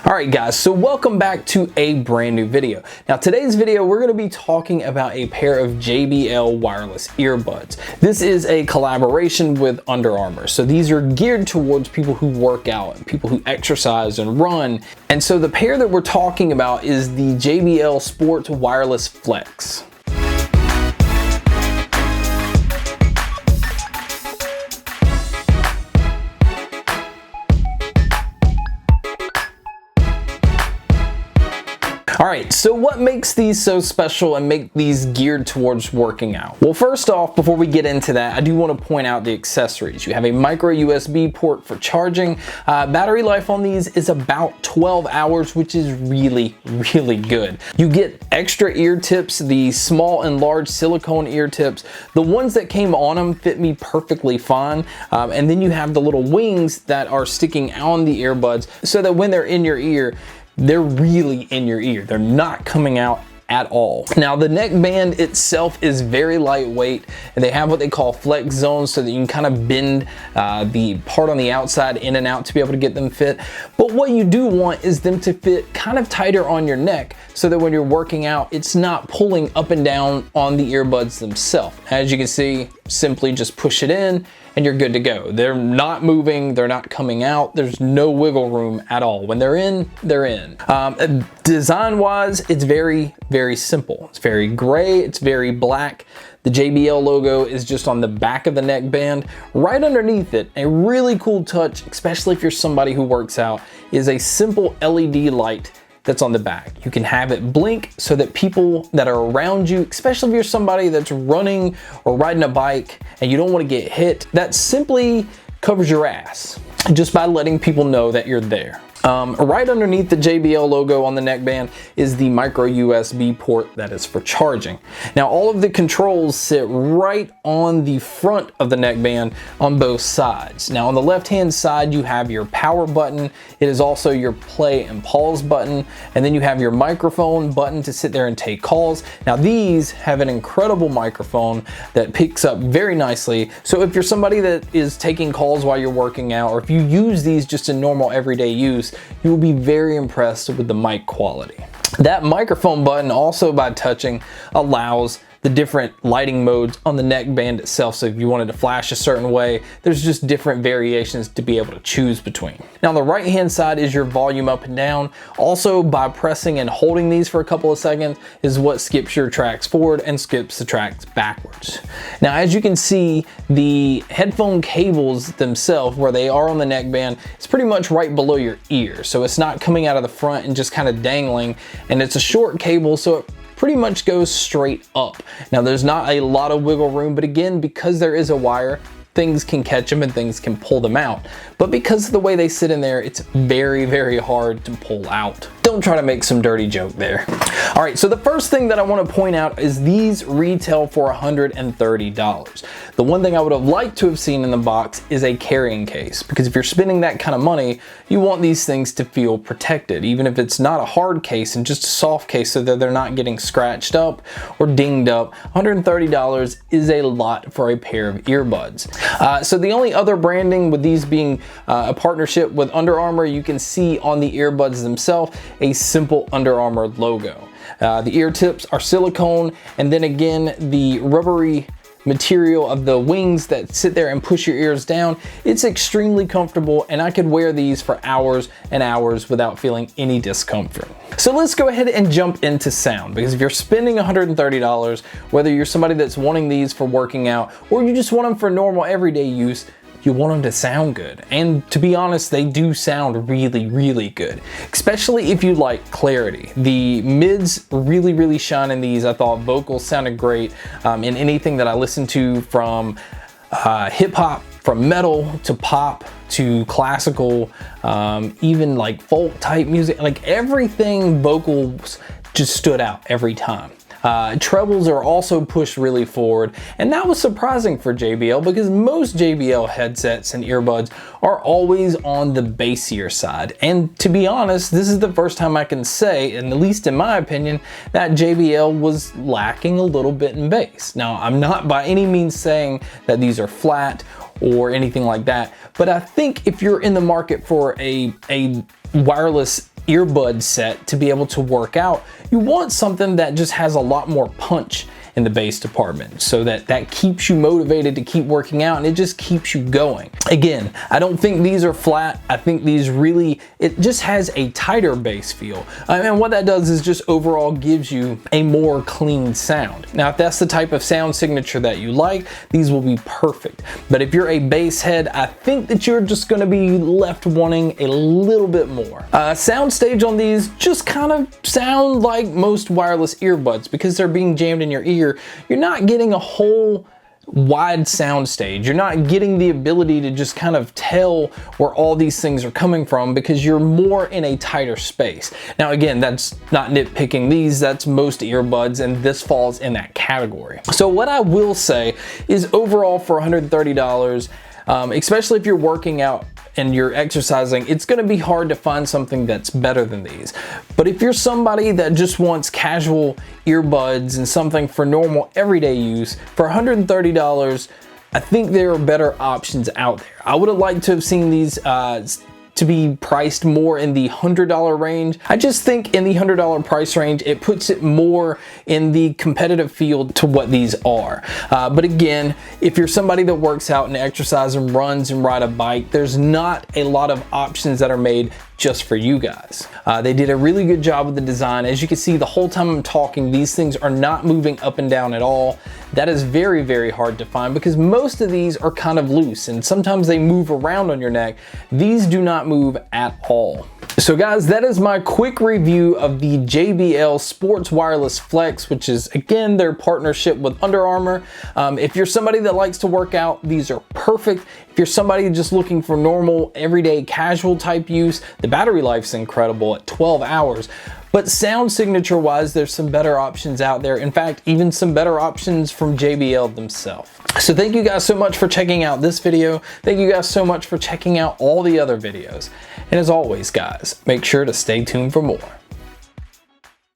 Alright guys, so welcome back to a brand new video. Now today's video we're going to be talking about a pair of JBL wireless earbuds. This is a collaboration with Under Armour. So these are geared towards people who work out, people who exercise and run. And so the pair that we're talking about is the JBL Sport Wireless Flex. Alright, so what makes these so special and make these geared towards working out? Well, first off, before we get into that, I do want to point out the accessories. You have a micro USB port for charging. Battery life on these is about 12 hours, which is really good. You get extra ear tips, the small and large silicone ear tips. The ones that came on them fit me perfectly fine. And then you have the little wings that are sticking on the earbuds so that when they're in your ear, they're really in your ear. They're not coming out at all. Now the neckband itself is very lightweight, and they have what they call flex zones so that you can kind of bend the part on the outside in and out to be able to get them fit. But what you do want is them to fit kind of tighter on your neck so that when you're working out, it's not pulling up and down on the earbuds themselves. As you can see, simply just push it in and you're good to go. They're not moving, they're not coming out, there's no wiggle room at all. When they're in, they're in. Design-wise, it's very simple. It's very gray, it's very black. The JBL logo is just on the back of the neckband. Right underneath it, a really cool touch, especially if you're somebody who works out, is a simple LED light that's on the back. You can have it blink so that people that are around you, especially if you're somebody that's running or riding a bike and you don't want to get hit, that simply covers your ass just by letting people know that you're there. Right underneath the JBL logo on the neckband is the micro USB port that is for charging. Now all of the controls sit right on the front of the neckband on both sides. Now on the left hand side you have your power button. It is also your play and pause button, and then you have your microphone button to sit there and take calls. Now these have an incredible microphone that picks up very nicely, so if you're somebody that is taking calls while you're working out, or if you use these just in normal everyday use, you will be very impressed with the mic quality. That microphone button also, by touching, allows the different lighting modes on the neckband itself. So if you wanted to flash a certain way, there's just different variations to be able to choose between. Now on the right hand side is your volume up and down. Also, by pressing and holding these for a couple of seconds is what skips your tracks forward and skips the tracks backwards. Now as you can see, the headphone cables themselves, where they are on the neckband, it's pretty much right below your ear. So it's not coming out of the front and just kind of dangling, and it's a short cable, so it pretty much goes straight up. Now there's not a lot of wiggle room, but again, because there is a wire, things can catch them and things can pull them out. But because of the way they sit in there, it's very hard to pull out. Don't try to make some dirty joke there. All right, so the first thing that I want to point out is these retail for $130. The one thing I would have liked to have seen in the box is a carrying case, because if you're spending that kind of money, you want these things to feel protected, even if it's not a hard case and just a soft case so that they're not getting scratched up or dinged up. $130 is a lot for a pair of earbuds. So the only other branding with these being a partnership with Under Armour, you can see on the earbuds themselves a simple Under Armour logo. The ear tips are silicone, and then again the rubbery material of the wings that sit there and push your ears down. It's extremely comfortable, and I could wear these for hours and hours without feeling any discomfort. So let's go ahead and jump into sound, because if you're spending $130, whether you're somebody that's wanting these for working out or you just want them for normal everyday use, you want them to sound good. And to be honest, they do sound really good, especially if you like clarity. The mids really shine in these. I thought vocals sounded great in anything that I listened to, from hip hop, from metal to pop to classical, even like folk type music. Like everything, vocals just stood out every time. Trebles are also pushed really forward, and that was surprising for JBL, because most JBL headsets and earbuds are always on the bassier side. And to be honest, this is the first time I can say, and at least in my opinion, that JBL was lacking a little bit in bass. Now, I'm not by any means saying that these are flat or anything like that, but I think if you're in the market for a wireless earbud set to be able to work out, you want something that just has a lot more punch in the bass department, so that keeps you motivated to keep working out and it just keeps you going. Again, I don't think these are flat. I think these really, it just has a tighter bass feel. And what that does is just overall gives you a more clean sound. Now, if that's the type of sound signature that you like, these will be perfect. But if you're a bass head, I think that you're just gonna be left wanting a little bit more. Sound stage on these just kind of sound like most wireless earbuds because they're being jammed in your ear. You're not getting a whole wide sound stage. You're not getting the ability to just kind of tell where all these things are coming from because you're more in a tighter space. Now again, that's not nitpicking these, that's most earbuds, and this falls in that category. So what I will say is overall for $130, especially if you're working out and you're exercising, it's gonna be hard to find something that's better than these. But if you're somebody that just wants casual earbuds and something for normal everyday use, for $130, I think there are better options out there. I would have liked to have seen these to be priced more in the $100 range. I just think in the $100 price range, it puts it more in the competitive field to what these are. But again, if you're somebody that works out and exercises and runs and ride a bike, there's not a lot of options that are made just for you guys. They did a really good job with the design. As you can see, the whole time I'm talking, these things are not moving up and down at all. That is very, very hard to find because most of these are kind of loose and sometimes they move around on your neck. These do not move at all. So guys, that is my quick review of the JBL Sports Wireless Flex, which is again their partnership with Under Armour. If you're somebody that likes to work out, these are perfect. If you're somebody just looking for normal, everyday, casual type use, the battery life's incredible at 12 hours. But sound signature wise, there's some better options out there. In fact, even some better options from JBL themselves. So thank you guys so much for checking out this video. Thank you guys so much for checking out all the other videos. And as always, guys, make sure to stay tuned for more.